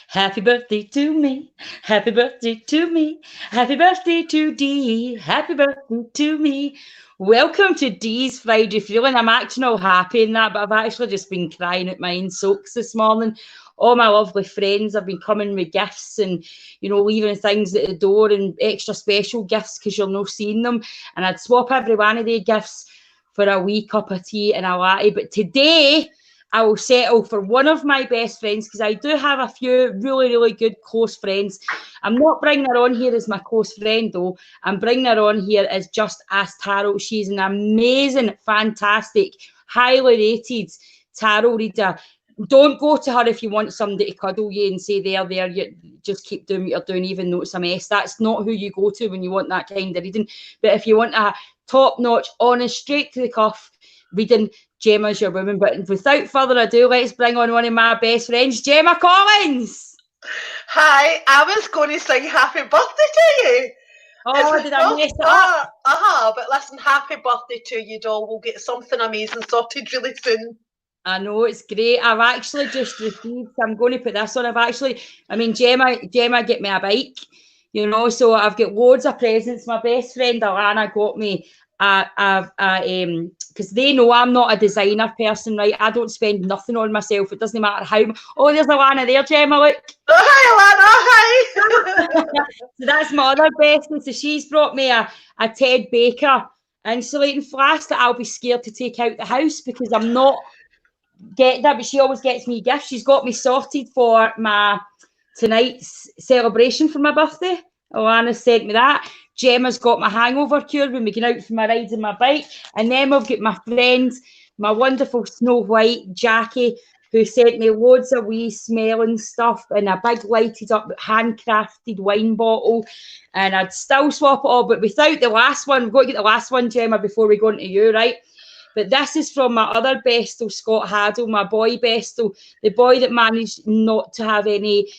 Happy birthday to me. Happy birthday to me. Happy birthday to Dee. Happy birthday to me. Welcome to Dee's Friday Feeling. I'm acting all happy in that, but I've actually just been crying at my own soaks this morning. All my lovely friends have been coming with gifts and, leaving things at the door and extra special gifts because you're not seeing them. And I'd swap every one of their gifts for a wee cup of tea and a latte. But today, I will settle for one of my best friends because I do have a few really, really good close friends. I'm not bringing her on here as my close friend, though. I'm bringing her on here as Just Ask Tarot. She's an amazing, fantastic, highly rated tarot reader. Don't go to her if you want somebody to cuddle you and say, there, you just keep doing what you're doing, even though it's a mess. That's not who you go to when you want that kind of reading. But if you want a top-notch, honest, straight to the cuff reading, Gemma's your woman. But without further ado, let's bring on one of my best friends, Gemma Collins. Hi, I was going to sing happy birthday to you. Oh, did I mess it up? But listen, happy birthday to you, doll. We'll get something amazing sorted really soon. I know, it's great. I've actually just received, I'm going to put this on. Gemma get me a bike, so I've got loads of presents. My best friend Alana got me because they know I'm not a designer person, right? I don't spend nothing on myself. It doesn't matter how. Oh, there's Alana there, Gemma, look. Oh, hi, Alana, hi. So that's my other bestie. So she's brought me a Ted Baker insulating flask that I'll be scared to take out the house because I'm not get that, but she always gets me gifts. She's got me sorted for my tonight's celebration for my birthday. Alana sent me that. Gemma's got my hangover cure when we get out for my rides on my bike. And then we've got my friends, my wonderful Snow White, Jackie, who sent me loads of wee smelling stuff and a big lighted up handcrafted wine bottle. And I'd still swap it all, but without the last one, we've got to get the last one, Gemma, before we go into you, right? But this is from my other bestie, Scott Haddle, my boy bestie, the boy that managed not to have any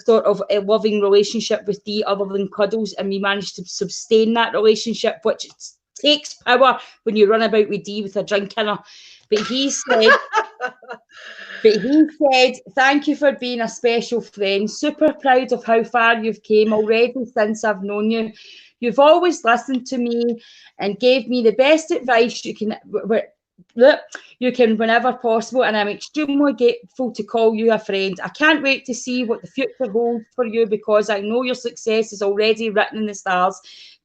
sort of a loving relationship with Dee other than cuddles, and we managed to sustain that relationship, which takes power when you run about with Dee with a drink in her. But he said, thank you for being a special friend. Super proud of how far you've came already since I've known you. You've always listened to me and gave me the best advice you can whenever possible, and I'm extremely grateful to call you a friend. I can't wait to see what the future holds for you because I know your success is already written in the stars.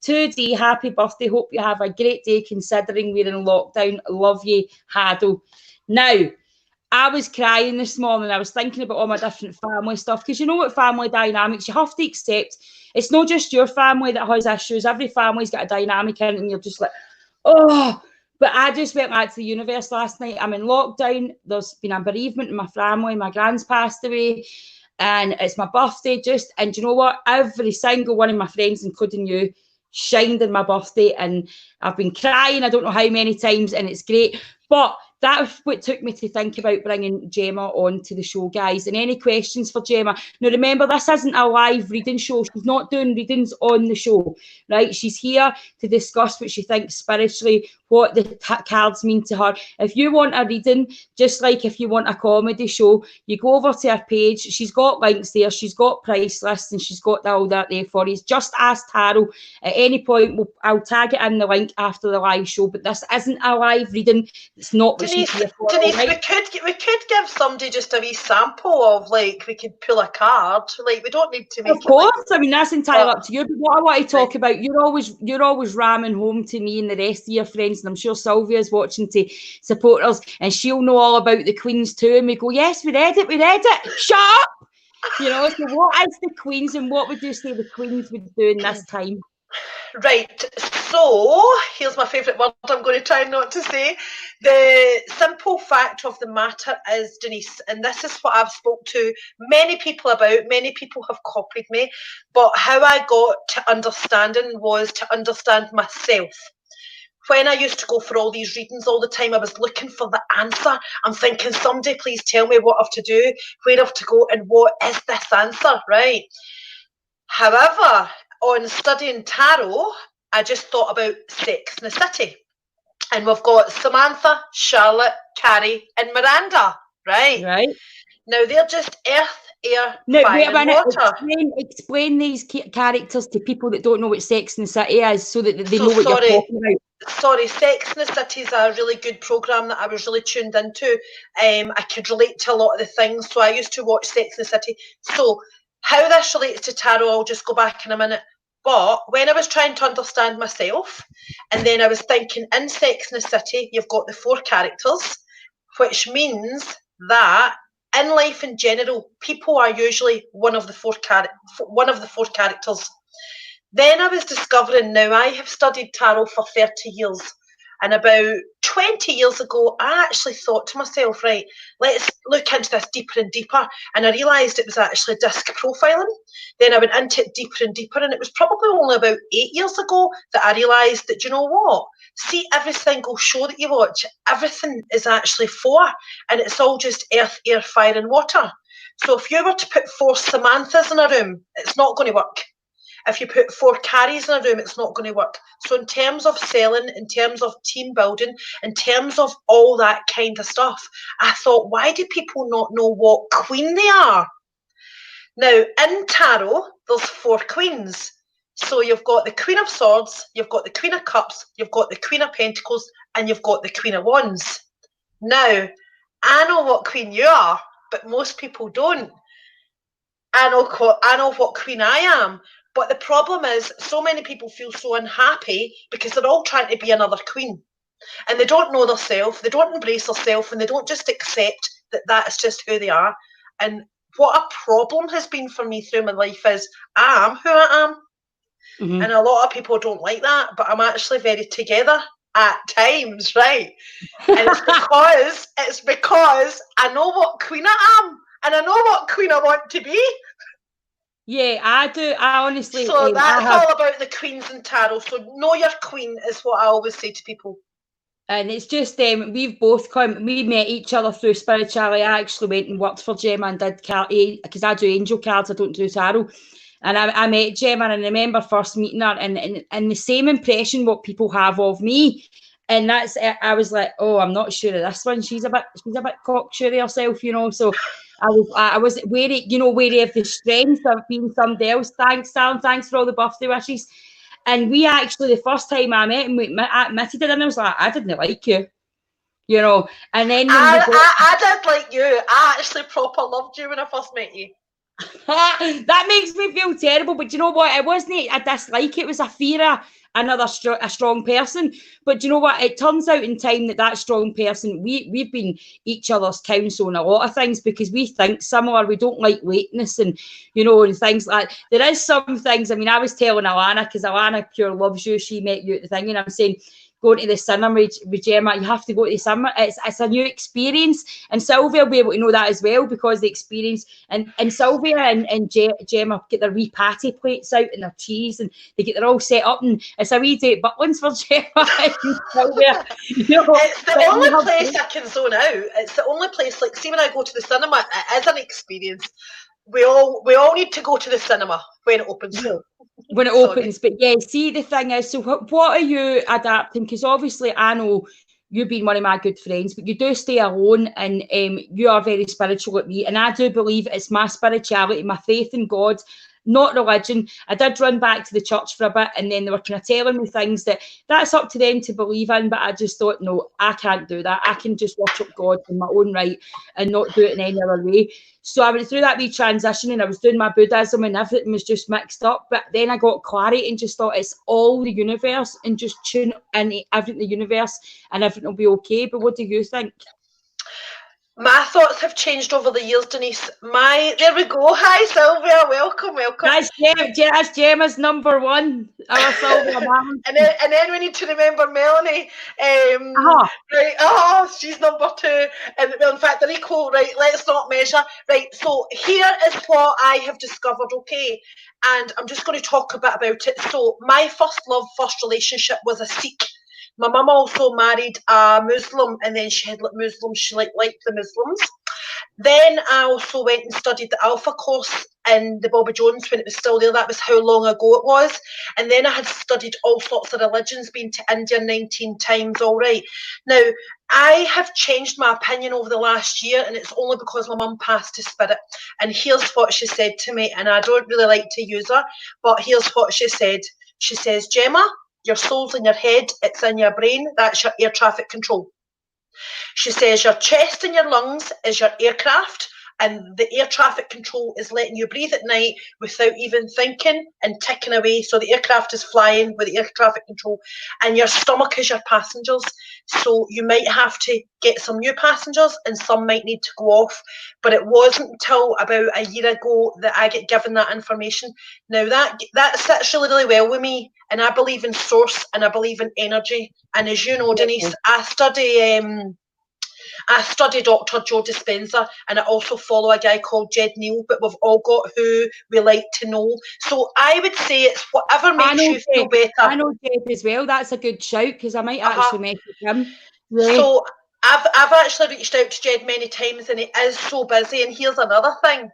2D, happy birthday. Hope you have a great day considering we're in lockdown. Love you, Haddle. Now, I was crying this morning. I was thinking about all my different family stuff because you know what family dynamics, you have to accept it's not just your family that has issues. Every family's got a dynamic in it and you're just like, oh. But I just went back to the universe last night. I'm in lockdown. There's been a bereavement in my family. My gran's passed away and it's my birthday and you know what? Every single one of my friends, including you, shined in my birthday and I've been crying I don't know how many times and it's great. But that's what took me to think about bringing Gemma on to the show, guys. And any questions for Gemma? Now, remember, this isn't a live reading show. She's not doing readings on the show, right? She's here to discuss what she thinks spiritually, what the cards mean to her. If you want a reading, just like if you want a comedy show, you go over to her page. She's got links there. She's got price lists and she's got all that there for you. Just Ask Tarot. At any point, I'll tag it in the link after the live show, but this isn't a live reading. It's not what she's here for. Denise, right? we could give somebody just a wee sample of, like, we could pull a card. Like, we don't need to make of course, I mean, that's entirely up to you. But what I want to talk about, you're always ramming home to me and the rest of your friends, and I'm sure Sylvia's watching to support us, and she'll know all about the Queens too. And we go, yes, we read it. Shut up! So what is the Queens, and what would you say the Queens would do in this time? Right, so here's my favourite word I'm going to try not to say. The simple fact of the matter is, Denise, and this is what I've spoke to many people about, many people have copied me, but how I got to understanding was to understand myself. When I used to go for all these readings all the time, I was looking for the answer. I'm thinking, somebody please tell me what I have to do, where I have to go, and what is this answer, right? However, on studying tarot, I just thought about Sex and the City. And we've got Samantha, Charlotte, Carrie, and Miranda, right? Right. Now they're just earth, air, No, fire wait a and minute. water. Explain these characters to people that don't know what Sex and the City is, so that they So know what you're sorry, talking about. sorry, Sex and the City is a really good programme that I was really tuned into. I could relate to a lot of the things. So I used to watch Sex and the City. So how this relates to tarot, I'll just go back in a minute. But when I was trying to understand myself, and then I was thinking in Sex and the City, you've got the 4 characters, which means that in life in general, people are usually one of the 4 characters. Then I was discovering, now I have studied tarot for 30 years, and about 20 years ago, I actually thought to myself, right, let's look into this deeper and deeper. And I realised it was actually disc profiling. Then I went into it deeper and deeper, and it was probably only about 8 years ago that I realised that, you know what? See, every single show that you watch, everything is actually 4, and it's all just earth, air, fire, and water. So if you were to put 4 Samanthas in a room, it's not going to work. If you put 4 carries in a room, it's not going to work. So in terms of selling, in terms of team building, in terms of all that kind of stuff, I thought, why do people not know what queen they are? Now, in tarot, there's 4 queens. So you've got the Queen of Swords, you've got the Queen of Cups, you've got the Queen of Pentacles, and you've got the Queen of Wands. Now, I know what queen you are, but most people don't. I know what queen I am. But the problem is, so many people feel so unhappy because they're all trying to be another queen. And they don't know themselves, they don't embrace themselves, and they don't just accept that that's just who they are. And what a problem has been for me through my life is I am who I am. Mm-hmm. And a lot of people don't like that, but I'm actually very together at times, right? And it's because I know what queen I am, and I know what queen I want to be. Yeah, I do. I honestly, So that's all about the queens in tarot. So know your queen is what I always say to people. And it's just we've both we met each other through spirituality. I actually went and worked for Gemma and did because I do angel cards, I don't do tarot. And I met Gemma, and I remember first meeting her, and the same impression what people have of me. And that's I was like, oh, I'm not sure of this one. She's a bit cocksure of herself, you know. So I was wary, wary of the strength of being somebody else. Thanks, Sam. Thanks for all the birthday wishes. And we actually, the first time I met him, I admitted it, and I was like, I didn't like you, you know. And then when I did like you. I actually proper loved you when I first met you. That makes me feel terrible, but you know what? It wasn't a dislike, it was a fear of another a strong person. But you know what? It turns out in time that strong person, we've been each other's counsel on a lot of things because we think similar. We don't like lateness and, and things like that. There is some things, I mean, I was telling Alana, because Alana pure loves you, she met you at the thing, and I'm saying, going to the cinema with Gemma, you have to go to the cinema. It's a new experience, and Sylvia will be able to know that as well because the experience. And Sylvia and Gemma get their wee patty plates out and their cheese, and they're all set up, and it's a wee day at Butlins for Gemma and Sylvia. It's the only place I can zone out. It's the only place, like, see, when I go to the cinema, it is an experience. We all need to go to the cinema when it opens. Yeah. When it opens, but yeah, see, the thing is, so what are you adapting? Because obviously I know you've been one of my good friends, but you do stay alone, and you are very spiritual like me, and I do believe it's my spirituality, my faith in God, not religion. I did run back to the church for a bit, and then they were kind of telling me things that's up to them to believe in, but I just thought, no, I can't do that. I can just worship God in my own right and not do it in any other way. So I went through that wee transition, and I was doing my Buddhism, and everything was just mixed up. But then I got clarity and just thought it's all the universe, and just tune in everything the universe, and everything will be okay. But what do you think? My thoughts have changed over the years, Denise. There we go. Hi, Sylvia. Welcome. That's Gemma's number one. Our Sylvia. and then we need to remember Melanie. Right. Oh, she's number 2. And well, in fact, they're equal. Right. Let's not measure. Right. So here is what I have discovered. Okay. And I'm just going to talk a bit about it. So my first relationship was a Sikh. My mum also married a Muslim, and then she had liked the Muslims. Then I also went and studied the Alpha course in the Bobby Jones when it was still there. That was how long ago it was. And then I had studied all sorts of religions, been to India 19 times, all right. Now, I have changed my opinion over the last year, and it's only because my mum passed to spirit. And here's what she said to me, and I don't really like to use her, but here's what she said. She says, Gemma, your soul's in your head, it's in your brain, that's your air traffic control. She says your chest and your lungs is your aircraft, and the air traffic control is letting you breathe at night without even thinking and ticking away. So the aircraft is flying with the air traffic control, and your stomach is your passengers. So you might have to get some new passengers and some might need to go off. But it wasn't until about a year ago that I get given that information. Now that sits really, really well with me, and I believe in source and I believe in energy. And as you know, Denise, I study Dr. Joe Dispenza, and I also follow a guy called Jed Neal, but we've all got who we like to know. So I would say it's whatever makes you feel better. I know Jed as well. That's a good shout, because I might actually message him. Yeah. So I've actually reached out to Jed many times, and he is so busy. And here's another thing.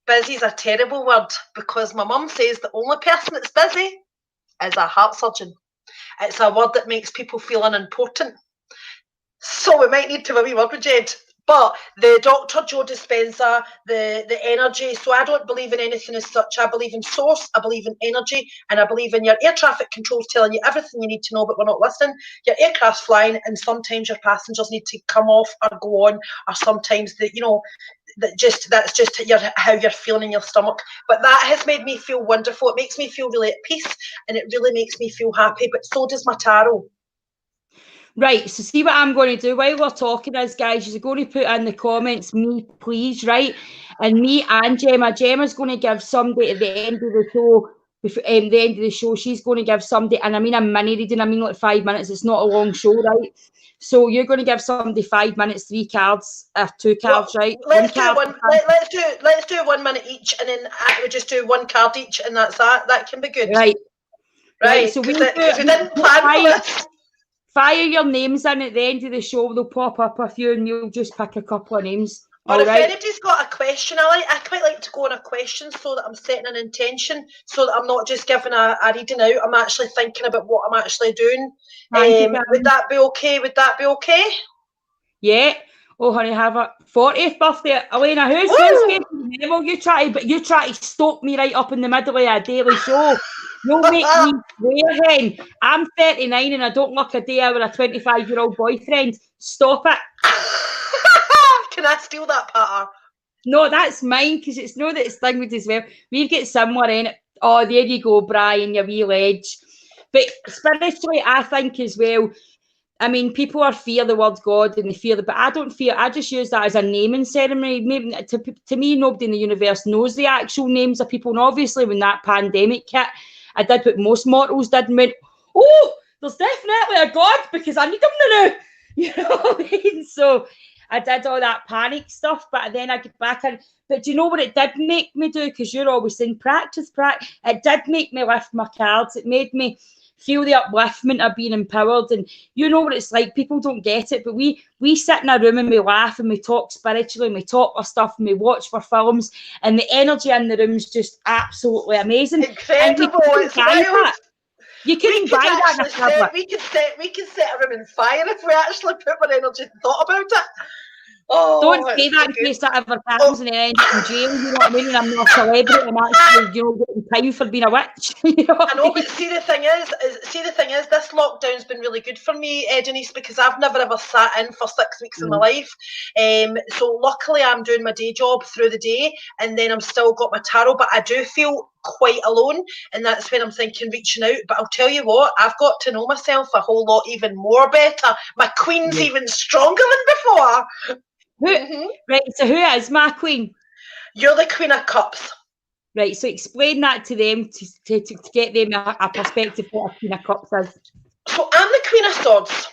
Busy is a terrible word, because my mum says the only person that's busy is a heart surgeon. It's a word that makes people feel unimportant. So we might need to have a wee word with Jed. But the Dr. Joe Dispenza, the energy, so I don't believe in anything as such. I believe in source, I believe in energy, and I believe in your air traffic controls telling you everything you need to know, but we're not listening. Your aircraft's flying, and sometimes your passengers need to come off or go on, or sometimes that's just how you're feeling in your stomach. But that has made me feel wonderful. It makes me feel really at peace, and it really makes me feel happy, but so does my tarot. Right, so see what I'm going to do while we're talking is, guys, you're going to put in the comments, me please, right? And me and Gemma's going to give somebody at the end of the show, she's going to give somebody, and I mean a mini reading, I mean like 5 minutes, it's not a long show, right? So you're going to give somebody 5 minutes, 3 cards, 2 cards, right? Let's do 1 minute each, and then we just do 1 card each, and that's that. That can be good. Right. So we didn't plan for this. Fire your names in at the end of the show. They'll pop up a few, and you'll just pick a couple of names. Or if anybody's got a question, I quite like to go on a question so that I'm setting an intention, so that I'm not just giving a reading out. I'm actually thinking about what I'm actually doing. Would that be okay? Yeah. Oh, honey, have a 40th birthday, Elena. Who's getting the memo? You try to stop me right up in the middle of a daily show. You'll make me swear, hen. I'm 39 and I don't look a day out with a 25-year-old boyfriend. Stop it. Can I steal that patter? No, that's mine, because it's no that it's language as well. We've got somewhere in it. Oh, there you go, Brian, your wee ledge. But spiritually, I think as well, I mean, people are fear the word God and they fear but I don't fear. I just use that as a naming ceremony. Maybe to me, nobody in the universe knows the actual names of people. And obviously, when that pandemic hit, I did what most mortals did and went, oh, there's definitely a God because I need them to know. You know what I mean? So I did all that panic stuff, but then I get back in. But do you know what it did make me do? Because you're always saying practice. It did make me lift my cards. It made me feel the upliftment of being empowered. And you know what it's like. People don't get it, but we sit in a room and we laugh and we talk spiritually and we talk our stuff and we watch for films, and the energy in the room is just absolutely amazing. Incredible. It's wild. You couldn't buy that. We could set a room on fire if we actually put our energy and thought about it. Oh, don't say that in case that ever happens and then end up in jail. You know what I mean? And I'm not a celebrity. I'm actually, getting time for being a witch. You know I know, but see the thing is, this lockdown's been really good for me, Denise, because I've never ever sat in for 6 weeks of my life. So luckily, I'm doing my day job through the day, and then I'm still got my tarot. But I do feel quite alone, and that's when I'm thinking reaching out. But I'll tell you what, I've got to know myself a whole lot even more better. My queen's even stronger than before. Right, so who is my queen? You're the Queen of Cups. Right, so explain that to them to get them a perspective of what a Queen of Cups is. So I'm the Queen of Swords.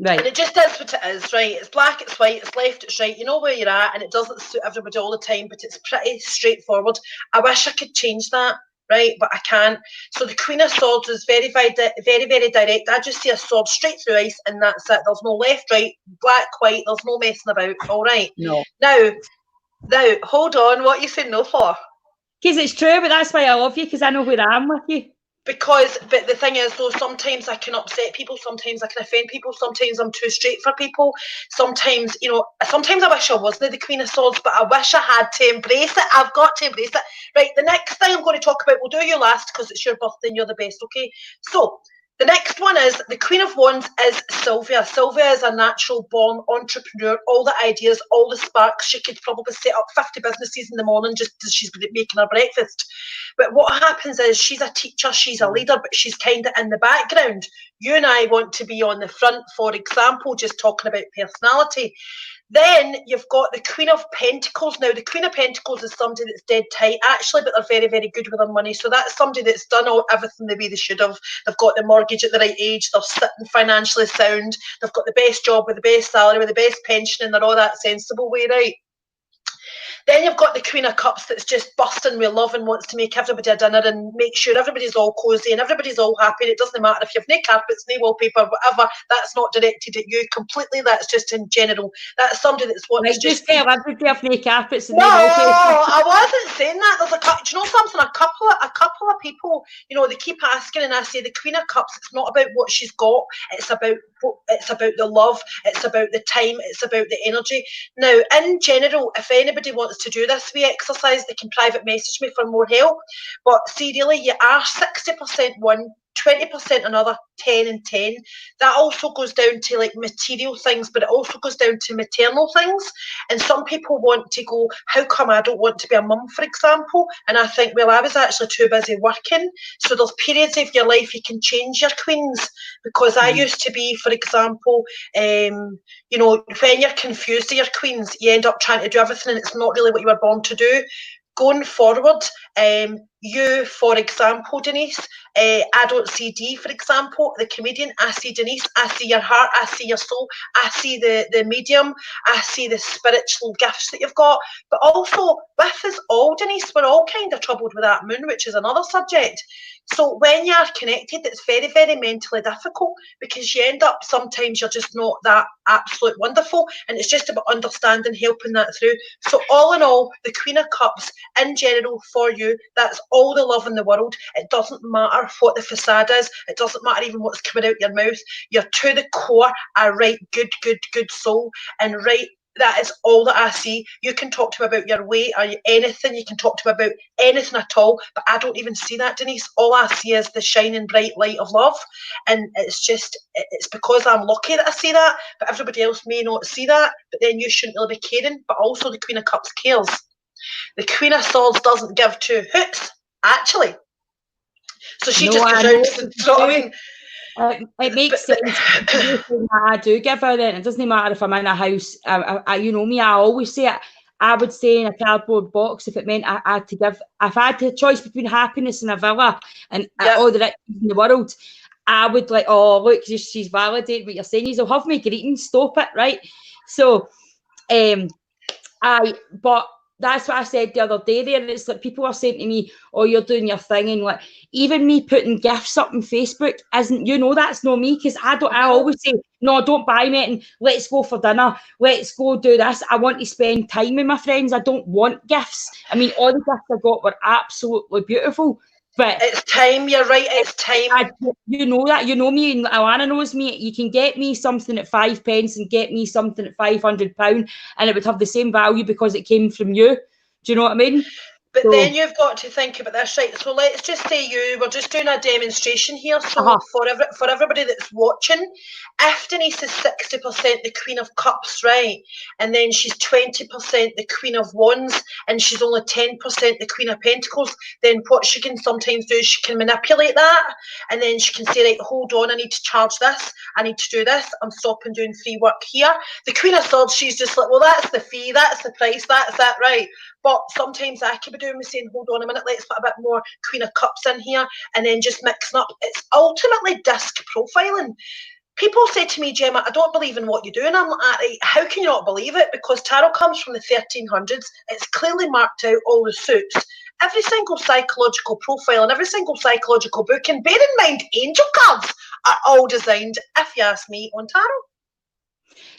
Right. And it just is what it is, right? It's black, it's white, it's left, it's right. You know where you're at, and it doesn't suit everybody all the time, but it's pretty straightforward. I wish I could change that, right? But I can't. So the Queen of Swords is very, very, very, very direct. I just see a sword straight through ice, and that's it. There's no left, right, black, white. There's no messing about. All right. No. Now, Now, hold on, what are you saying no for? Because it's true, but that's why I love you, because I know where I am with you. But the thing is, though, sometimes I can upset people, sometimes I can offend people, sometimes I'm too straight for people, sometimes, sometimes I wish I wasn't the Queen of Swords, but I wish I had to embrace it. I've got to embrace it. Right, the next thing I'm going to talk about, we'll do you last because it's your birthday and you're the best, okay? So, the next one is the Queen of Wands is Sylvia. Sylvia is a natural born entrepreneur. All the ideas, all the sparks. She could probably set up 50 businesses in the morning just as she's making her breakfast. But what happens is she's a teacher, she's a leader, but she's kind of in the background. You and I want to be on the front, for example, just talking about personality. Then you've got the Queen of Pentacles. Now, the Queen of Pentacles is somebody that's dead tight, actually, but they're very, very good with their money. So that's somebody that's done everything the way they should have. They've got the mortgage at the right age. They're sitting financially sound. They've got the best job with the best salary, with the best pension, and they're all that sensible way, right? Then you've got the Queen of Cups that's just bursting with love and wants to make everybody a dinner and make sure everybody's all cosy and everybody's all happy. It doesn't matter if you've no carpets, no wallpaper, whatever. That's not directed at you completely. That's just in general. That's somebody that's wants Like, just tell everybody I've no carpets and no, no wallpaper. I wasn't saying that. There's do you know something? A couple of people, they keep asking, and I say the Queen of Cups. It's not about what she's got. It's about the love. It's about the time. It's about the energy. Now, in general, if anybody wants to do this wee exercise, they can private message me for more help. But see, really, you are 60% one, 20% another, 10 and 10. That also goes down to like material things, but it also goes down to maternal things. And some people want to go, how come I don't want to be a mum, for example? And I think, well, I was actually too busy working. So there's periods of your life you can change your queens. Because I used to be, for example, when you're confused with your queens, you end up trying to do everything and it's not really what you were born to do. Going forward, you, for example, Denise, I don't see Dee, for example, the comedian. I see Denise. I see your heart. I see your soul. I see the medium. I see the spiritual gifts that you've got. But also, with us all, Denise, we're all kind of troubled with that moon, which is another subject. So when you are connected, it's very, very mentally difficult because you end up sometimes you're just not that absolute wonderful, and it's just about understanding, helping that through. So all in all, the Queen of Cups in general for you, that's all the love in the world. It doesn't matter what the facade is. It doesn't matter even what's coming out your mouth. You're to the core a right good soul, and right, that is all that I see. You can talk to me about your weight or anything. You can talk to me about anything at all, but I don't even see that, Denise. All I see is the shining bright light of love, and it's because I'm lucky that I see that, but everybody else may not see that, but then you shouldn't really be caring. But also the Queen of Cups cares. The Queen of Swords doesn't give two hoots, actually. So she just goes round, you know what I mean? It makes sense. I do give her then. It doesn't matter if I'm in a house. You know me, I always say it. I would stay in a cardboard box if it meant I had to give. If I had a choice between happiness and a villa and all the riches in the world, I would like, oh, look, she's validated what you're saying. You'll have me greetings, stop it, right? So, but that's what I said the other day there. It's like people are saying to me, oh, you're doing your thing. And like, even me putting gifts up on Facebook isn't, that's not me. Because I always say, no, don't buy me it and let's go for dinner. Let's go do this. I want to spend time with my friends. I don't want gifts. I mean, all the gifts I got were absolutely beautiful. But it's time, you're right, it's time. You know that, you know me, and Alana knows me. You can get me something at 5 pence and get me something at £500, and it would have the same value because it came from you. Do you know what I mean? But then you've got to think about this, right? So let's just say we're just doing a demonstration here. So for everybody that's watching, if Denise is 60% the Queen of Cups, right, and then she's 20% the Queen of Wands, and she's only 10% the Queen of Pentacles, then what she can sometimes do is she can manipulate that, and then she can say, right, hold on, I need to charge this, I need to do this, I'm stopping doing free work here. The Queen of Swords, she's just like, well, that's the fee, that's the price, that's that, right? But sometimes I could be doing me saying, hold on a minute, let's put a bit more Queen of Cups in here, and then just mixing up. It's ultimately disc profiling. People say to me, Gemma, I don't believe in what you do. And I'm like, how can you not believe it? Because tarot comes from the 1300s. It's clearly marked out all the suits. Every single psychological profile and every single psychological book, and bear in mind, angel cards are all designed, if you ask me, on tarot.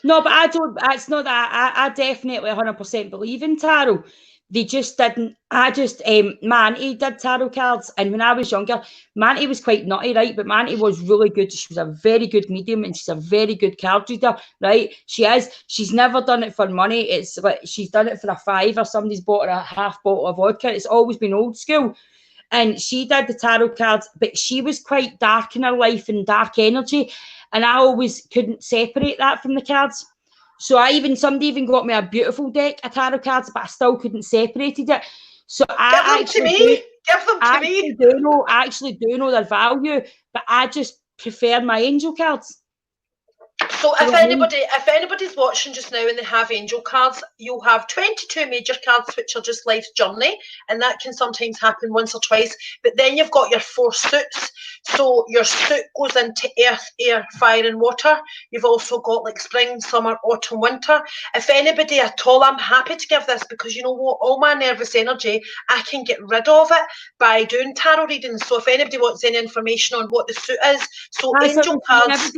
No, but I don't. It's not that. I definitely 100% believe in tarot. They just didn't. I just my auntie did tarot cards, and when I was younger, my auntie was quite nutty, right? But my auntie was really good. She was a very good medium, and she's a very good card reader, right? She is. She's never done it for money. It's like she's done it for a fiver. Somebody's bought her a half bottle of vodka. It's always been old school. And she did the tarot cards, but she was quite dark in her life and dark energy, and I always couldn't separate that from the cards. So somebody even got me a beautiful deck of tarot cards, but I still couldn't separate it. So I actually do know their value, but I just prefer my angel cards. So if anybody's watching just now and they have angel cards, you'll have 22 major cards, which are just life's journey, and that can sometimes happen once or twice. But then you've got your 4 suits. So your suit goes into earth, air, fire, and water. You've also got like spring, summer, autumn, winter. If anybody at all, I'm happy to give this, because you know what, all my nervous energy, I can get rid of it by doing tarot readings. So if anybody wants any information on what the suit is, so angel cards.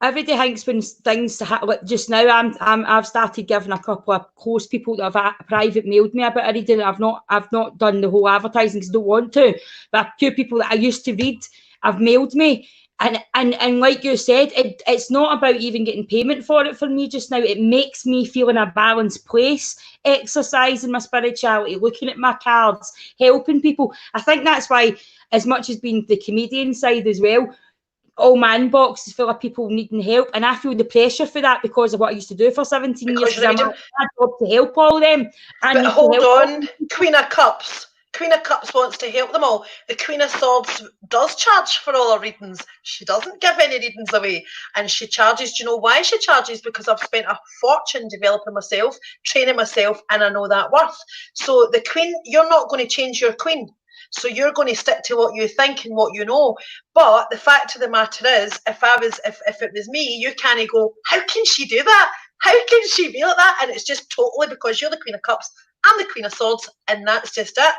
Everybody thinks when things like just now, I've started giving a couple of close people that have private mailed me about a reading. I've not done the whole advertising because I don't want to. But a few people that I used to read have mailed me, and like you said, it's not about even getting payment for it for me just now. It makes me feel in a balanced place, exercising my spirituality, looking at my cards, helping people. I think that's why, as much as being the comedian side as well, all my inbox is full of people needing help, and I feel the pressure for that because of what I used to do for 17 years. I'm my job to help all of them. But hold on, Queen of Cups wants to help them all. The Queen of Swords does charge for all her readings. She doesn't give any readings away, and she charges. Do you know why she charges? Because I've spent a fortune developing myself, training myself, and I know that worth. So the Queen, you're not going to change your Queen. So you're going to stick to what you think and what you know. But the fact of the matter is, if it was me, you can't go, how can she do that? How can she be like that? And it's just totally because you're the Queen of Cups, I'm the Queen of Swords, and that's just it.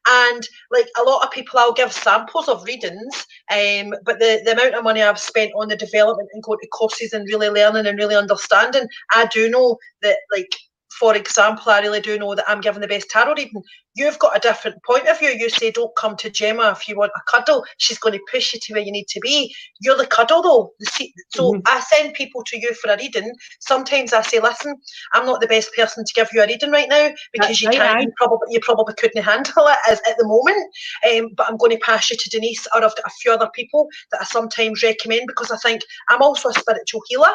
And like a lot of people, I'll give samples of readings, but the amount of money I've spent on the development and going to courses and really learning and really understanding, I do know that, like, for example, I really do know that I'm giving the best tarot reading. You've got a different point of view. You say, don't come to Gemma if you want a cuddle. She's going to push you to where you need to be. You're the cuddle, though. So I send people to you for a reading. Sometimes I say, listen, I'm not the best person to give you a reading right now because you probably couldn't handle it at the moment. But I'm going to pass you to Denise, or I've got a few other people that I sometimes recommend, because I think I'm also a spiritual healer.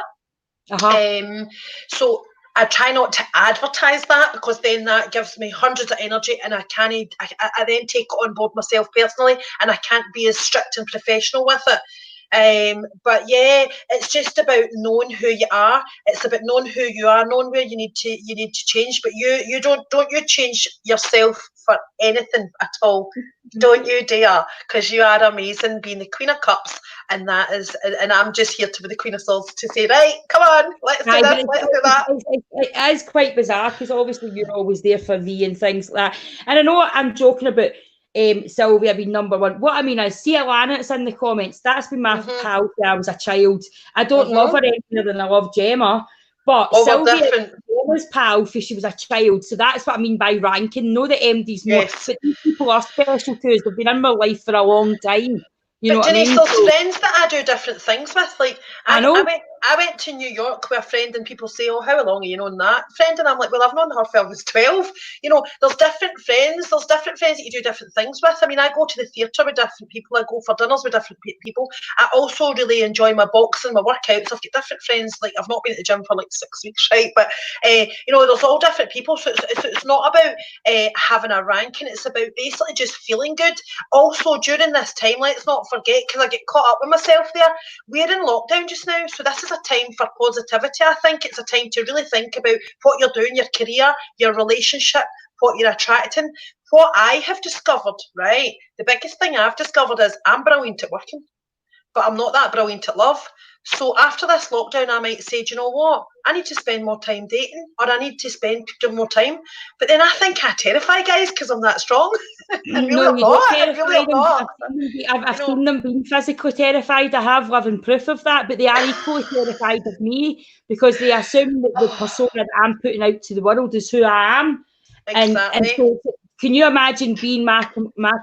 So I try not to advertise that, because then that gives me hundreds of energy, and I then take it on board myself personally, and I can't be as strict and professional with it. But yeah, it's just about knowing who you are. It's about knowing who you are, knowing where you need to change. But you don't change yourself for anything at all. Don't you dare, because you are amazing, being the Queen of Cups, and I'm just here to be the Queen of Swords to say, right, come on, let's do this, let's do that. It is quite bizarre, because obviously you're always there for me and things like that. And I know I'm joking about Sylvia being number one. What I mean is, see Alana, it's in the comments. That's been my pal when I was a child. I don't love her any more than I love Gemma. But Sylvia was pal for she was a child. So that's what I mean by ranking. Know the MD's more. Yes. But these people are special too. They've been in my life for a long time. You know what Denise, I mean? There's friends that I do different things with. Like I went to New York with a friend, and people say, oh, how long are you known that friend? And I'm like, well, I've known her since I was 12. You know, there's different friends. There's different friends that you do different things with. I mean, I go to the theatre with different people. I go for dinners with different people. I also really enjoy my boxing, my workouts. I've got different friends. Like, I've not been at the gym for like 6 weeks, right? But, you know, there's all different people. So it's not about having a ranking. It's about basically just feeling good. Also, during this time, let's not forget, because I get caught up with myself there, we're in lockdown just now, so this is a time for positivity. I think it's a time to really think about what you're doing, your career, your relationship, what you're attracting. What I have discovered, right, the biggest thing I've discovered is I'm brilliant at working, but I'm not that brilliant at love. So after this lockdown, I might say, do you know what? I need to spend more time dating, or I need to spend more time. But then I think I terrify guys because I'm that strong. No, you don't terrify them. Not. I've seen them being physically terrified. I have living proof of that, but they are equally terrified of me because they assume that the persona that I'm putting out to the world is who I am. Exactly. And so, can you imagine being my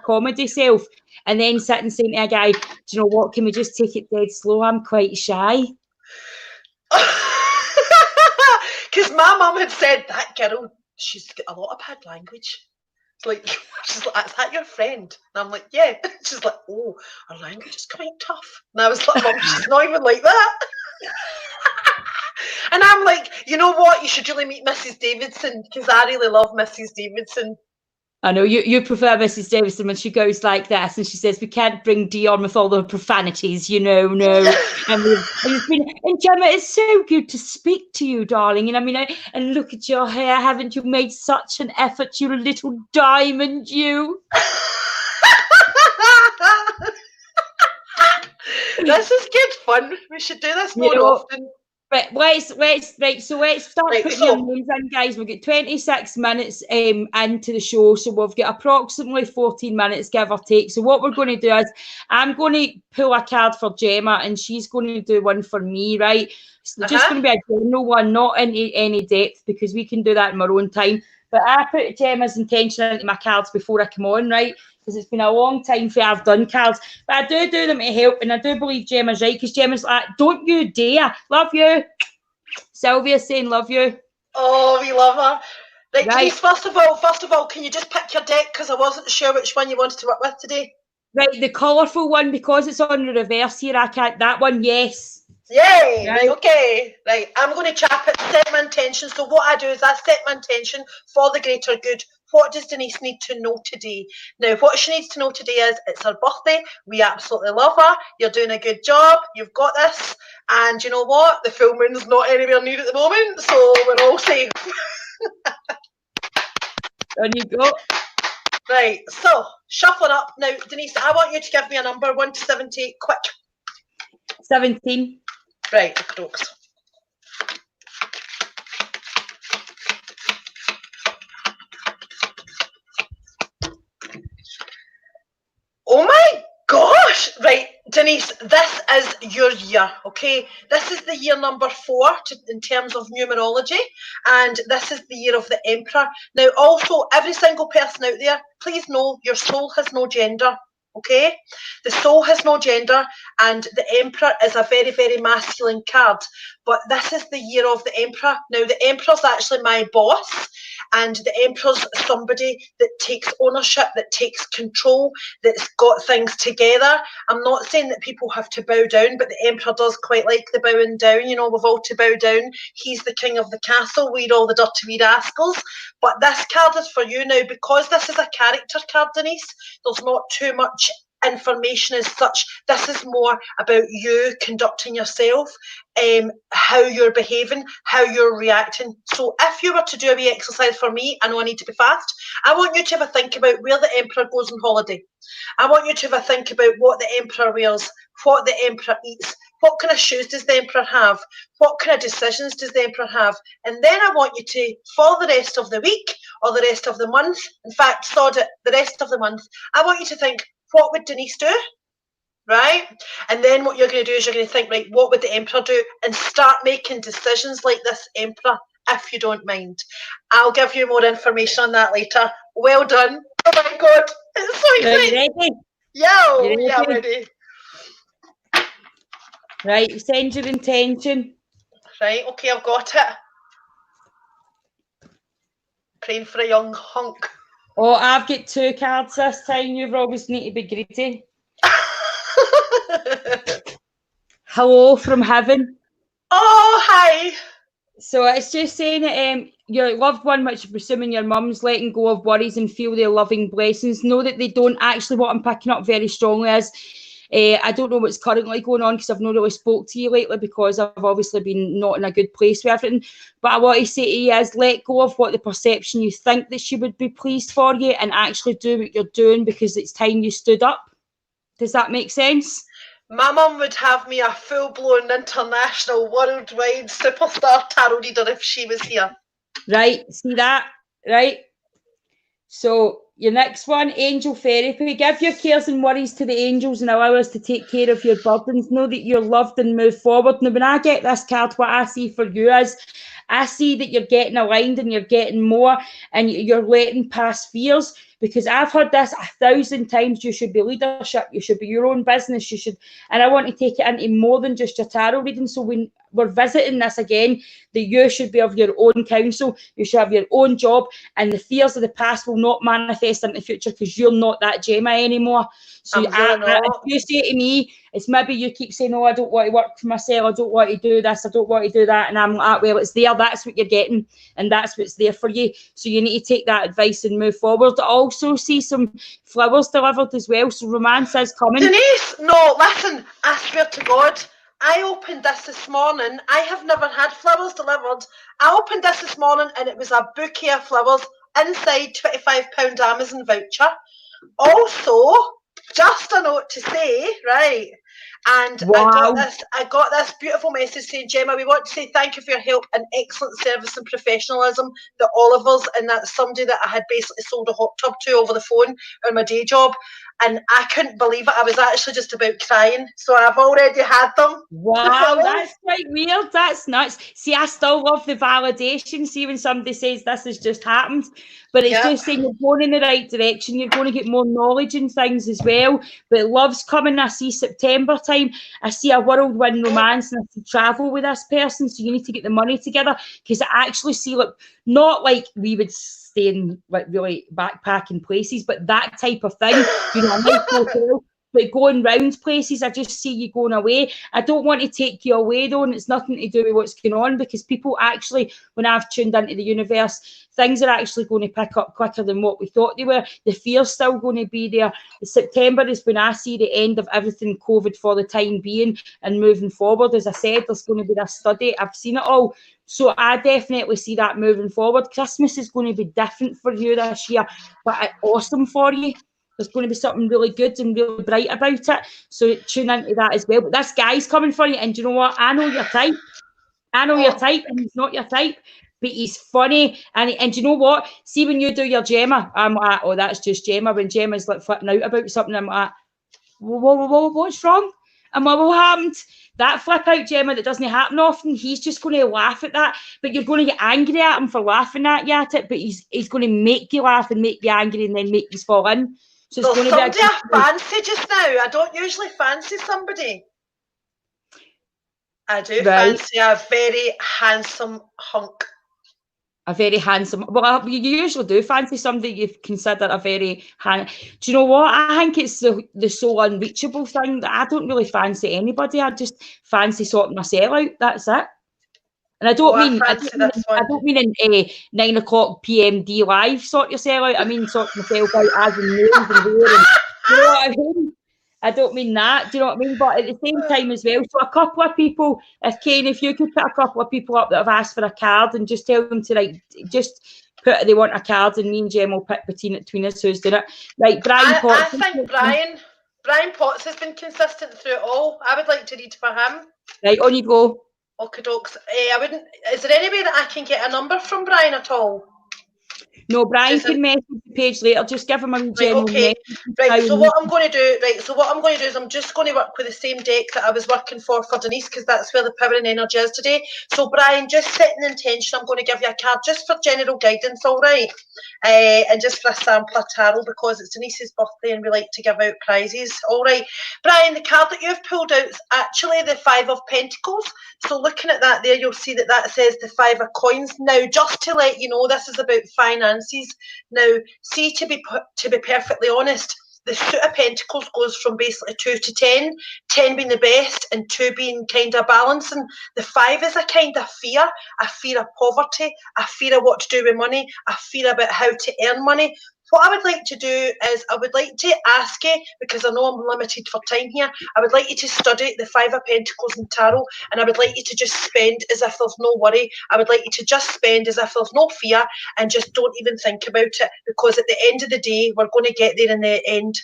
comedy self and then sitting saying to a guy, do you know what, can we just take it dead slow? I'm quite shy. Because my mum had said, that girl, she's got a lot of bad language. It's like, she's like, is that your friend? And I'm like, yeah. She's like, oh, her language is quite tough. And I was like, Mum, she's not even like that. And I'm like, you know what? You should really meet Mrs. Davidson because I really love Mrs. Davidson. I know you prefer Mrs. Davidson when she goes like this and she says, we can't bring Dee on with all the profanities, no. And Gemma, it's so good to speak to you, darling. And I mean, and look at your hair. Haven't you made such an effort, you little diamond, you? This is good fun. We should do this more often. Right, let's start putting your names in, guys. We've got 26 minutes into the show, so we've got approximately 14 minutes, give or take. So what we're going to do is I'm going to pull a card for Gemma and she's going to do one for me, right? So just going to be a general one, not into any depth, because we can do that in our own time. But I put Gemma's intention into my cards before I come on, right? Because it's been a long time for I've done cards. But I do them to help, and I do believe Gemma's right, because Gemma's like, don't you dare. Love you. Sylvia's saying love you. Oh, we love her. Right, Denise, first of all, can you just pick your deck, because I wasn't sure which one you wanted to work with today. Right, the colourful one, because it's on the reverse here, I can't, that one, yes. Yay, right, okay. Right, I'm going to chap it, set my intention. So what I do is I set my intention for the greater good. What does Denise need to know today? Now, what she needs to know today is it's her birthday. We absolutely love her. You're doing a good job. You've got this. And you know what? The full moon's not anywhere near at the moment, so we're all safe. On you go. Right, so shuffling up. Now, Denise, I want you to give me a number 1 to 70, quick. 17. Right, crooks. Oh my gosh! Right, Denise, this is your year, okay? This is the year number 4 in terms of numerology, and this is the year of the Emperor. Now, also, every single person out there, please know your soul has no gender. Okay, the soul has no gender, and the Emperor is a very, very masculine card. But this is the year of the Emperor. Now, the Emperor's actually my boss, and the Emperor's somebody that takes ownership, that takes control, that's got things together. I'm not saying that people have to bow down, but the Emperor does quite like the bowing down. You know, we've all to bow down. He's the king of the castle. We're all the dirty wee rascals. But this card is for you now, because this is a character card, Denise. There's not too much information as such. This is more about you conducting yourself, how you're behaving, how you're reacting. So if you were to do a wee exercise for me, I know I need to be fast, I want you to have a think about where the Emperor goes on holiday. I want you to have a think about what the Emperor wears, what the Emperor eats, what kind of shoes does the Emperor have, what kind of decisions does the Emperor have. And then I want you to, for the rest of the week or the rest of the month, in fact, sod it, the rest of the month, I want you to think, what would Denise do? Right? And then what you're going to do is you're going to think, right, what would the Emperor do? And start making decisions like this Emperor, if you don't mind. I'll give you more information on that later. Well done. Oh my God. It's so exciting. Are you ready? Yeah, I'm ready. Right, send your intention. Right, okay, I've got it. Praying for a young hunk. Oh, I've got 2 cards this time. You always need to be greedy. Hello from heaven. Oh, hi. So it's just saying that your loved one, which I'm presuming your mum's, letting go of worries and feel their loving blessings. Know that they don't actually, what I'm picking up very strongly is, I don't know what's currently going on because I've not really spoke to you lately because I've obviously been not in a good place with everything. But I want to say to you is let go of what the perception you think that she would be pleased for you and actually do what you're doing because it's time you stood up. Does that make sense? My mum would have me a full-blown international, worldwide superstar tarot reader if she was here. Right, see that? Right? So your next one, angel therapy. Give your cares and worries to the angels and allow us to take care of your burdens. Know that you're loved and move forward. Now, when I get this card, what I see for you is I see that you're getting aligned and you're getting more and you're letting past fears. Because I've heard this 1,000 times, you should be leadership, you should be your own business, you should, and I want to take it into more than just your tarot reading. So when we're visiting this again, that you should be of your own counsel, you should have your own job, and the fears of the past will not manifest in the future because you're not that Gemma anymore. So if you say to me, it's maybe you keep saying, oh, I don't want to work for myself, I don't want to do this, I don't want to do that, and I'm like, well, it's there, that's what you're getting, and that's what's there for you. So you need to take that advice and move forward. I also see some flowers delivered as well, so romance is coming. Denise, no, listen, I swear to God, I opened this morning. I have never had flowers delivered. I opened this morning and it was a bouquet of flowers inside £25 Amazon voucher. Also, just a note to say, right, and wow. I got this beautiful message saying, Gemma, we want to say thank you for your help and excellent service and professionalism that all of us, and that's somebody that I had basically sold a hot tub to over the phone on my day job, and I couldn't believe it. I was actually just about crying. So I've already had them. Wow, that's quite weird. That's nuts. See, I still love the validation. See, when somebody says this has just happened, but it's just saying you're going in the right direction. You're going to get more knowledge and things as well. But love's coming. I see September time. I see a whirlwind romance and I see travel with this person. So you need to get the money together, because I actually see, like, not like we would stay in like really backpacking places, but that type of thing. You know, a nice hotel. But going round places, I just see you going away. I don't want to take you away though, and it's nothing to do with what's going on, because people actually, when I've tuned into the universe, things are actually going to pick up quicker than what we thought they were. The fear's still going to be there. September is when I see the end of everything COVID for the time being and moving forward. As I said, there's going to be this study. I've seen it all. So I definitely see that moving forward. Christmas is going to be different for you this year, but awesome for you. There's going to be something really good and really bright about it. So tune into that as well. But this guy's coming for you. And do you know what? I know your type. I know your type, and he's not your type. But he's funny. And do you know what? See, when you do your Gemma, I'm like, oh, that's just Gemma. When Gemma's like flipping out about something, I'm like, whoa, what's wrong? And what happened? That flip out Gemma that doesn't happen often, he's just going to laugh at that. But you're going to get angry at him for laughing at you at it. But he's going to make you laugh and make you angry and then make you fall in. So it's going to be I fancy just now. I don't usually fancy somebody. I do fancy a very handsome hunk. A very handsome. Well, you usually do fancy somebody you consider a very Do you know what? I think it's the so unreachable thing that I don't really fancy anybody. I just fancy sorting myself out. That's it. And I don't mean in 9 o'clock PMD live sort yourself out. I mean sort yourself out as in nails and hair. And, you know what I mean? I don't mean that. Do you know what I mean? But at the same time as well. So a couple of people, if you could put a couple of people up that have asked for a card and just tell them to just put they want a card, and me and Jem will pick between us who's doing it. Like Brian Potts. I think Brian Potts has been consistent through it all. I would like to read for him. Right, on you go. Okie dokes. Is there any way that I can get a number from Brian at all? No, Brian can message the page later. Just give him a general message. Right, so what I'm going to do, is I'm just going to work with the same deck that I was working for Denise, because that's where the power and energy is today. So Brian, just setting the intention, I'm going to give you a card just for general guidance, all right? And just for a sample of tarot, because it's Denise's birthday and we like to give out prizes, all right? Brian, the card that you've pulled out is actually the 5 of Pentacles. So looking at that there, you'll see that says the 5 of Coins. Now, just to let you know, this is about finances. Now, see, to be perfectly honest, the Suit of Pentacles goes from basically 2 to 10, 10 being the best and 2 being kind of balancing. The 5 is a kind of fear, a fear of poverty, a fear of what to do with money, a fear about how to earn money. What I would like to do is I would like to ask you, because I know I'm limited for time here, I would like you to study the 5 of Pentacles and Tarot, and I would like you to just spend as if there's no worry. I would like you to just spend as if there's no fear and just don't even think about it, because at the end of the day, we're going to get there in the end,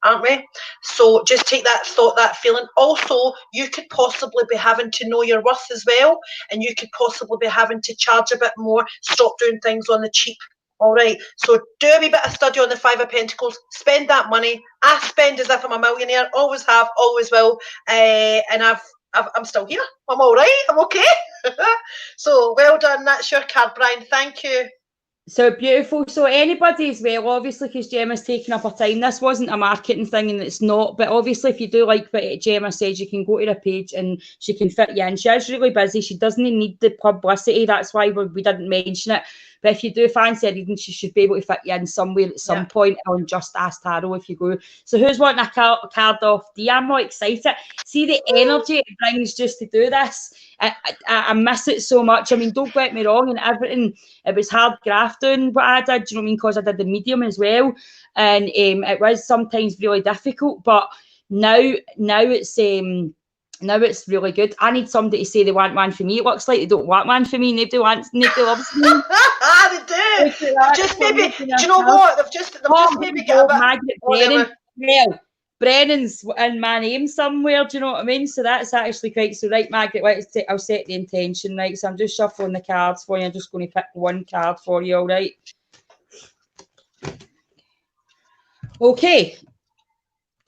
aren't we? So just take that thought, that feeling. Also, you could possibly be having to know your worth as well, and you could possibly be having to charge a bit more, stop doing things on the cheap. All right, so do a wee bit of study on the Five of Pentacles, spend that money. I spend as if I'm a millionaire, always have, always will, and I'm still here. I'm all right, I'm okay. So well done, that's your card, Brian, thank you. So beautiful. So anybody as well, obviously, because Gemma's taking up her time, this wasn't a marketing thing and it's not, but obviously if you do like what Gemma says, you can go to her page and she can fit you in. She is really busy. She doesn't need the publicity. That's why we didn't mention it. But if you do fancy a reading, she should be able to fit you in somewhere at some point on Just Ask Tarot if you go. So who's wanting a card off Dee? I'm not excited. See the energy it brings just to do this. I miss it so much. I mean, don't get me wrong, and everything, it was hard graft doing what I did, do you know what I mean? Because I did the medium as well. And it was sometimes really difficult, but now it's really good. I need somebody to say they want one for me. It looks like they don't want one for me. Nobody loves me. They do. Just maybe, do you know what? They've just maybe got a bit. Well, Brennan's in my name somewhere, do you know what I mean? So that's actually quite so. Right, Margaret, I'll set the intention, right? So I'm just shuffling the cards for you. I'm just going to pick one card for you, all right? Okay.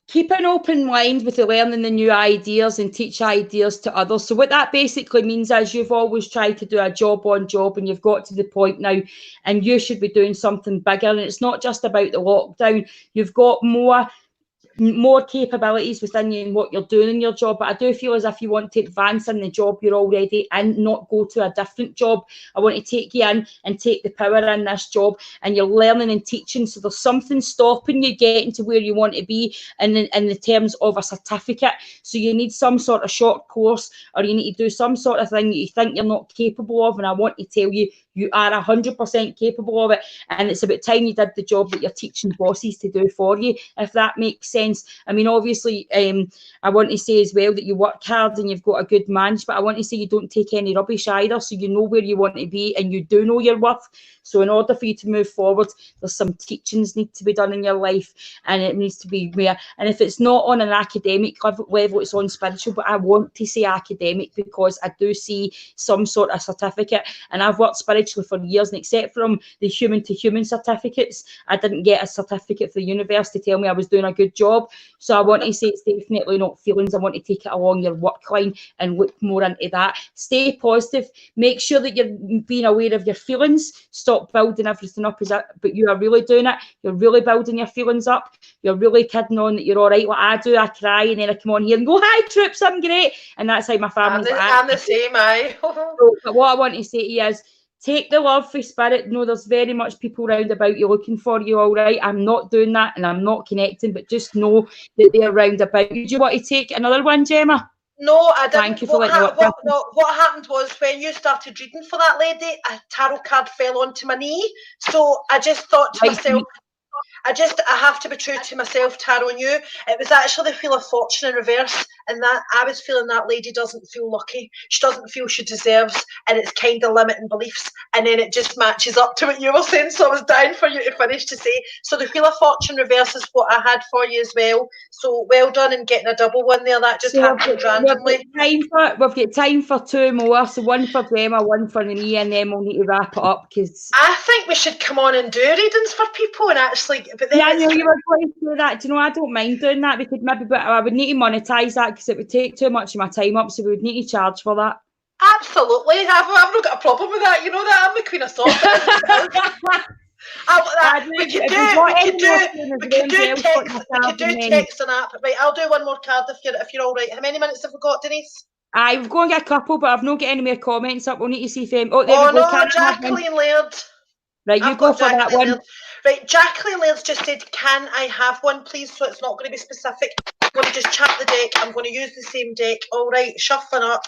Keep an open mind with the learning the new ideas and teach ideas to others. So what that basically means is you've always tried to do a job on job and you've got to the point now and you should be doing something bigger. And it's not just about the lockdown. You've got more capabilities within you and what you're doing in your job, but I do feel as if you want to advance in the job you're already in, not go to a different job. I want to take you in and take the power in this job, and you're learning and teaching, so there's something stopping you getting to where you want to be in the terms of a certificate. So you need some sort of short course, or you need to do some sort of thing that you think you're not capable of, and I want to tell you, you are 100% capable of it, and it's about time you did the job that you're teaching bosses to do for you, if that makes sense. I mean, obviously, I want to say as well that you work hard and you've got a good manage, but I want to say you don't take any rubbish either, so you know where you want to be and you do know your worth. So in order for you to move forward, there's some teachings need to be done in your life, and it needs to be where, and if it's not on an academic level, it's on spiritual, but I want to say academic because I do see some sort of certificate, and I've worked spiritually for years, and except from the human to human certificates, I didn't get a certificate from the universe to tell me I was doing a good job. So I want to say it's definitely not feelings. I want to take it along your work line and look more into that. Stay positive. Make sure that you're being aware of your feelings. Stop building everything up as but you are really doing it. You're really building your feelings up. You're really kidding on that you're all right. What I do, I cry and then I come on here and go, "Hi, troops, I'm great." And that's how my family's I'm the same, aye. So, but what I want to say to you is, take the love for spirit. No, there's very much people round about you looking for you, all right? I'm not doing that and I'm not connecting, but just know that they're round about you. Do you want to take another one, Gemma? No, I didn't. Thank you for letting me what happened was when you started reading for that lady, a tarot card fell onto my knee. So I just thought to myself, I have to be true to myself, tarot and you. It was actually the Wheel of Fortune in reverse, and that I was feeling that lady doesn't feel lucky. She doesn't feel she deserves, and it's kind of limiting beliefs. And then it just matches up to what you were saying. So I was dying for you to finish to say. So the Wheel of Fortune reverse is what I had for you as well. So well done in getting a double one there. That just happened randomly. We've got time for two more. So one for Gemma, one for me, and then we'll need to wrap it up because I think we should come on and do readings for people and actually. But then I know you were going to do that. Do you know, I don't mind doing that because maybe, but I would need to monetize that because it would take too much of my time up. So we would need to charge for that. Absolutely, I've not got a problem with that. You know that I'm the queen of song. We could do text and app. Right, I'll do one more card if you're all right. How many minutes have we got, Denise? I've got to get a couple, but I've not got any more comments up. We'll need to see if there we go. Jacqueline Laird. Right, you go for that one. Right, Jacqueline Laird's just said, "Can I have one, please?" So it's not going to be specific. I'm going to just chat the deck. I'm going to use the same deck. All right, shuffling up.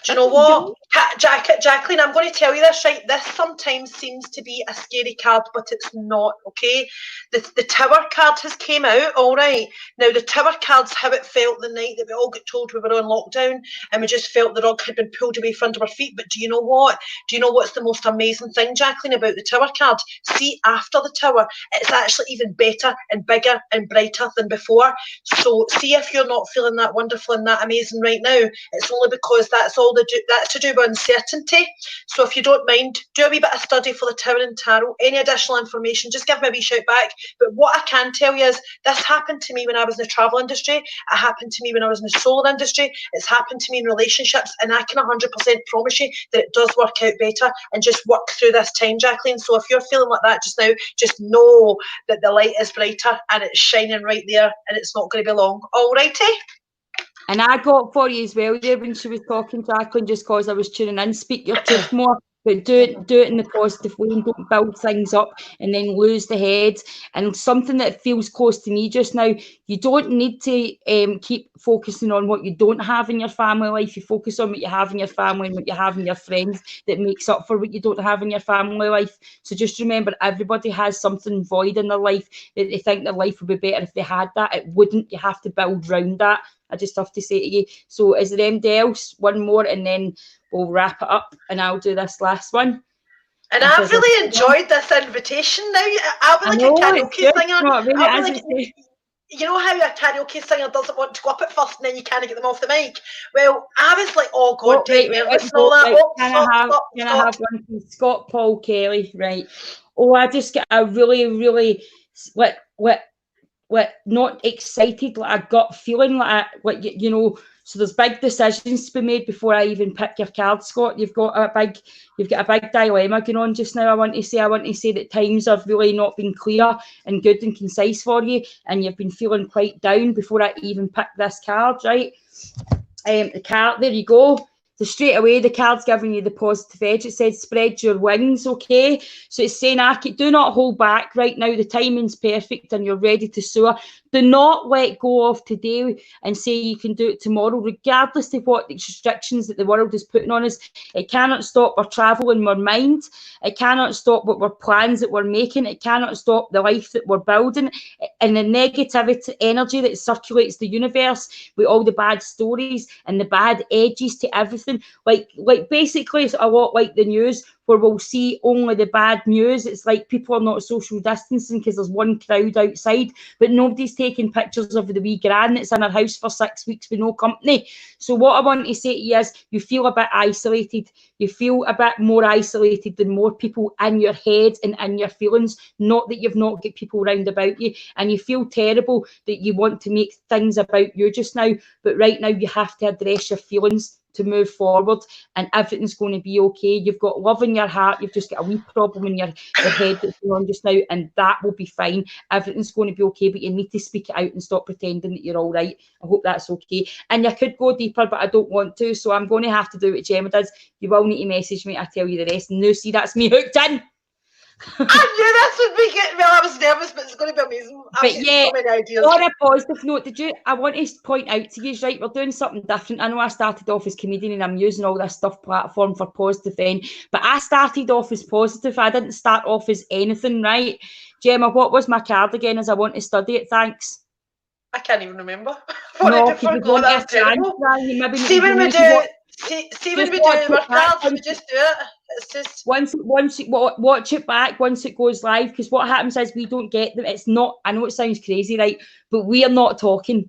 Do you know what? Jacqueline, I'm going to tell you this, right? This sometimes seems to be a scary card, but it's not, okay? The Tower card has came out, all right. Now, the Tower card's how it felt the night that we all got told we were on lockdown, and we just felt the rug had been pulled away from under our feet. But do you know what? Do you know what's the most amazing thing, Jacqueline, about the Tower card? See, after the Tower, it's actually even better and bigger and brighter than before. So see if you're not feeling that wonderful and that amazing right now, it's only because that's to do with uncertainty. So if you don't mind, do a wee bit of study for the Tower and Tarot. Any additional information, just give me a wee shout back. But what I can tell you is this happened to me when I was in the travel industry. It happened to me when I was in the solar industry. It's happened to me in relationships, and I can 100% promise you that it does work out better, and just work through this time, Jacqueline. So if you're feeling like that just now, just know that the light is brighter and it's shining right there, and it's not going to be long. All righty. And I got for you as well there when she was talking, Jacqueline, just because I was tuning in. Speak your truth more, but do it in the positive way, and don't build things up and then lose the head. And something that feels close to me just now, you don't need to keep focusing on what you don't have in your family life. You focus on what you have in your family and what you have in your friends that makes up for what you don't have in your family life. So just remember, everybody has something void in their life that they think their life would be better if they had that. It wouldn't. You have to build around that. I just have to say to you. So is there anybody else? One more, and then we'll wrap it up, and I'll do this last one. And I've really enjoyed this invitation now. I'll be like a karaoke singer. Really, you know how a karaoke singer doesn't want to go up at first and then you can't get them off the mic? Well, I was like, oh God, nervous and all that. Can I have one from Scott Paul Kelly? Right. Oh, I just get a really not excited, like a gut feeling, like you know. So there's big decisions to be made before I even pick your card, Scott. You've got a big dilemma going on just now. I want to say that times have really not been clear and good and concise for you, and you've been feeling quite down before I even pick this card, right? The card, there you go. So straight away, the card's giving you the positive edge. It says spread your wings, okay? So it's saying, Aki, do not hold back right now. The timing's perfect and you're ready to soar. Do not let go of today and say you can do it tomorrow, regardless of what restrictions that the world is putting on us. It cannot stop our travel in our mind. It cannot stop what our plans that we're making. It cannot stop the life that we're building. And the negativity energy that circulates the universe with all the bad stories and the bad edges to everything. Like basically it's a lot like the news, where we'll see only the bad news. It's like people are not social distancing because there's one crowd outside, but nobody's taking pictures of the wee gran that's in her house for 6 weeks with no company. So what I want to say to you is, you feel a bit isolated. You feel a bit more isolated than more people in your head and in your feelings, not that you've not got people around about you, and you feel terrible that you want to make things about you just now, but right now you have to address your feelings to move forward, and everything's going to be okay. You've got love in your heart. You've just got a wee problem in your head that's going on just now, and that will be fine. Everything's going to be okay, but you need to speak it out and stop pretending that you're all right. I hope that's okay. And you could go deeper, but I don't want to, so I'm going to have to do what Gemma does. You will need to message me. I tell you the rest. No, see, that's me hooked in. I knew this would be good. Well, I was nervous, but it's going to be amazing. But yeah, so many ideas. On a positive note, I want to point out to you, right, we're doing something different. I know I started off as comedian and I'm using all this stuff platform for positive then, but I started off as positive. I didn't start off as anything, right? Gemma, what was my card again? As I want to study it, thanks. I can't even remember. No, because you want that's terrible. See when we do our cards, we just do it. It's just watch it back once it goes live, because what happens is we don't get them. It's not, I know it sounds crazy, right? But we are not talking.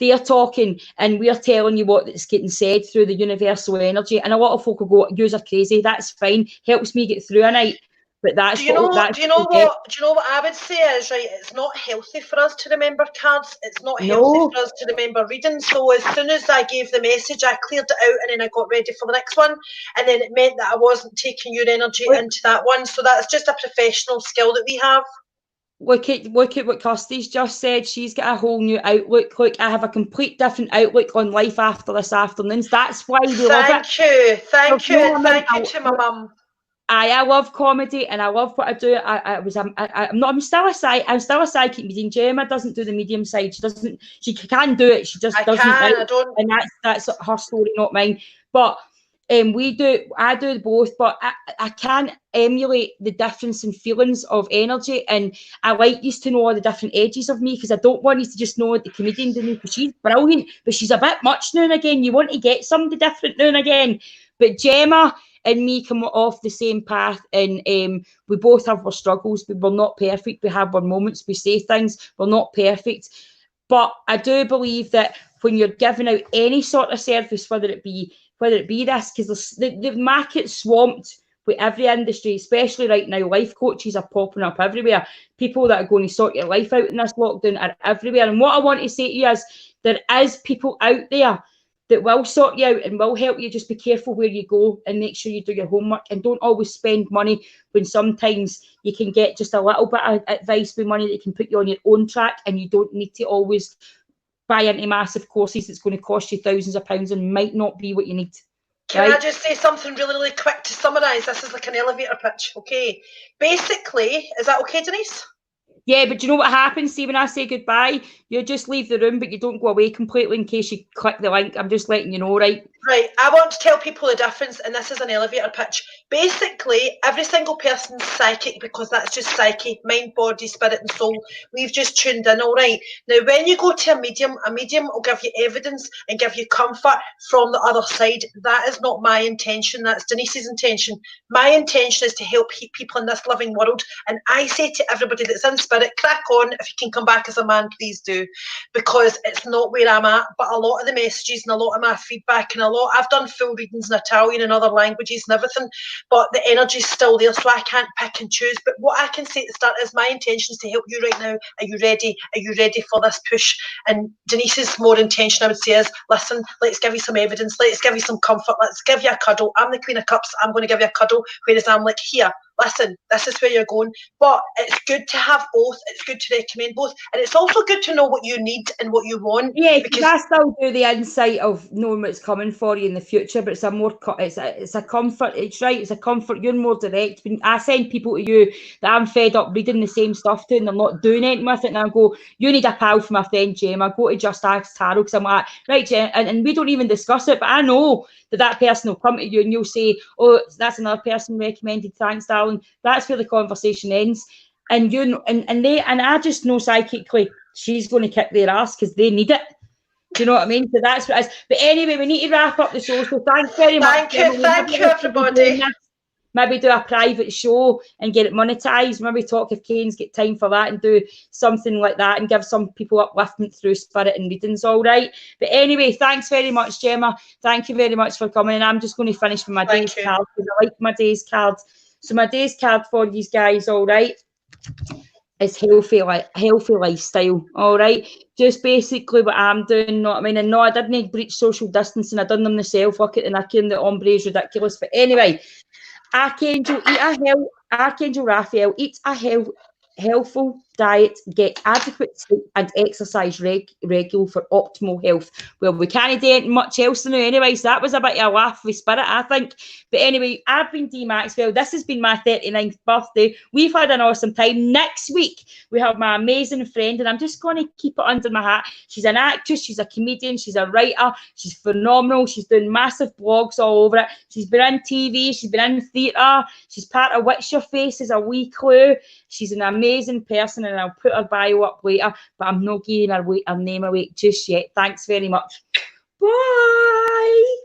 They are talking, and we are telling you what is getting said through the universal energy. And a lot of folk will go, "You're crazy." That's fine. Helps me get through a night. But that's do you know what I would say is, right, it's not healthy for us to remember cards. It's not healthy for us to remember reading. So as soon as I gave the message, I cleared it out and then I got ready for the next one. And then it meant that I wasn't taking your energy into that one. So that's just a professional skill that we have. Look at what Kirsty's just said. She's got a whole new outlook. Look, I have a complete different outlook on life after this afternoon. That's why we love it. Thank you to my mum. I love comedy and I love what I do. I'm still a psychic medium. Gemma doesn't do the medium side. She can do it. She just doesn't. And that's her story, not mine. But I do both, but I can't emulate the difference in feelings of energy, and I like you to know all the different edges of me, because I don't want you to just know the comedian Denise, because she's brilliant, but she's a bit much now and again. You want to get somebody different now and again. But Gemma and me come off the same path, and we both have our struggles. We're not perfect. We have our moments. We say things. We're not perfect. But I do believe that when you're giving out any sort of service, whether it be this, because the market's swamped with every industry, especially right now. Life coaches are popping up everywhere. People that are going to sort your life out in this lockdown are everywhere. And what I want to say to you is, there is people out there that will sort you out and will help you. Just be careful where you go and make sure you do your homework, and don't always spend money when sometimes you can get just a little bit of advice with money that can put you on your own track, and you don't need to always buy into massive courses that's going to cost you thousands of pounds and might not be what you need. Can I just say something really, really quick to summarise? This is like an elevator pitch, okay? Basically, is that okay, Denise? Yeah, but do you know what happens? See, when I say goodbye, you just leave the room, but you don't go away completely in case you click the link. I'm just letting you know, right? Right, I want to tell people the difference, and this is an elevator pitch. Basically, every single person's psychic, because that's just psyche, mind, body, spirit and soul. We've just tuned in, all right? Now, when you go to a medium will give you evidence and give you comfort from the other side. That is not my intention. That's Denise's intention. My intention is to help people in this living world, and I say to everybody that's in spirit, crack on. If you can come back as a man, please do, because it's not where I'm at, but a lot of the messages and a lot of my feedback and a lot, I've done full readings in Italian and other languages and everything, but the energy's still there, so I can't pick and choose. But what I can say at the start is my intention is to help you right now. Are you ready? Are you ready for this push? And Denise's more intention, I would say, is, listen, let's give you some evidence, let's give you some comfort, let's give you a cuddle. I'm the Queen of Cups, I'm going to give you a cuddle, whereas I'm like, here, listen, this is where you're going. But it's good to have both. It's good to recommend both. And it's also good to know what you need and what you want. Yeah, because I still do the insight of knowing what's coming for you in the future, but it's a comfort. It's right, it's a comfort. You're more direct. When I send people to you that I'm fed up reading the same stuff to, and they're not doing anything with it, and I go, you need a pal for my friend Jem. I go to Just Ask Tarot, because I'm like, right, Jem, and we don't even discuss it, but I know that person will come to you and you'll say, oh, that's another person recommended, thanks, darling. That's where the conversation ends. And you know, and I just know psychically she's going to kick their ass because they need it. Do you know what I mean? So that's what it is. But anyway, we need to wrap up the show. So thanks very much. Thank you, everybody. Maybe do a private show and get it monetized. Maybe talk if Kane's get time for that, and do something like that and give some people upliftment through spirit and readings, all right? But anyway, thanks very much, Gemma. Thank you very much for coming. And I'm just going to finish with my day's card, because I like my day's card. So my day's card for these guys, all right, is healthy lifestyle, all right? Just basically what I'm doing, you know what I mean? And no, I didn't breach social distancing. I done them myself. Look at the Nicky and the ombre is ridiculous. But anyway, Archangel Raphael, eat a healthful diet, get adequate sleep and exercise regular for optimal health. Well, we can't do much else now anyway, so that was a bit of a laugh with spirit, I think. But anyway, I've been Dee Maxwell. This has been my 39th birthday. We've had an awesome time. Next week, we have my amazing friend, and I'm just going to keep it under my hat. She's an actress, she's a comedian, she's a writer, she's phenomenal. She's doing massive blogs all over it. She's been on TV, she's been in theatre, she's part of What's Your Face as a wee clue. She's an amazing person, and I'll put her bio up later, but I'm not giving her name away just yet. Thanks very much. Bye.